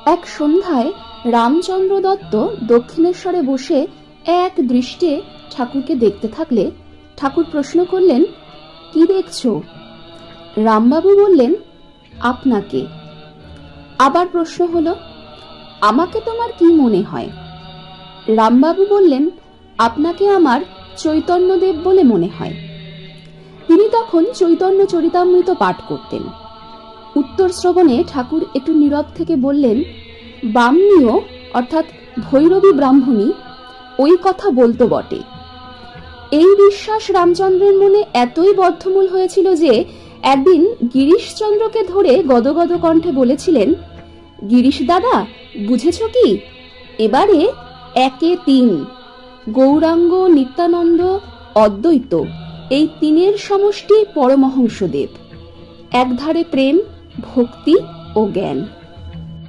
এক সন্ধ্যায় রামচন্দ্র দত্ত দক্ষিণেশ্বরে বসে এক দৃষ্টে ঠাকুরকে দেখতে থাকলে ঠাকুর প্রশ্ন করলেন, কি দেখছো? রামবাবু বললেন, আপনাকে। আবার প্রশ্ন হলো, আমাকে তোমার কি মনে হয়? রামবাবু বললেন, আপনাকে আমার চৈতন্যদেব বলে মনে হয়। তিনি তখন চৈতন্য চরিতামৃত পাঠ করতেন। উত্তর শ্রবণে ঠাকুর একটু নীরব থেকে বললেন, বামনীয় অর্থাৎ ভৈরবী ব্রাহ্মণী ওই কথা বলতো বটে। এই বিশ্বাস রামচন্দ্রের মনে এতই বদ্ধমূল হয়েছিল যে একদিন গিরিশচন্দ্রকে ধরে গদগদ কণ্ঠে বলেছিলেন, গিরিশ দাদা, বুঝেছ কি? এবারে একে তিন, গৌরাঙ্গ, নিত্যানন্দ, অদ্বৈত, এই তিনের সমষ্টি পরমহংসদেব। একধারে প্রেম, ভক্তি ও জ্ঞান।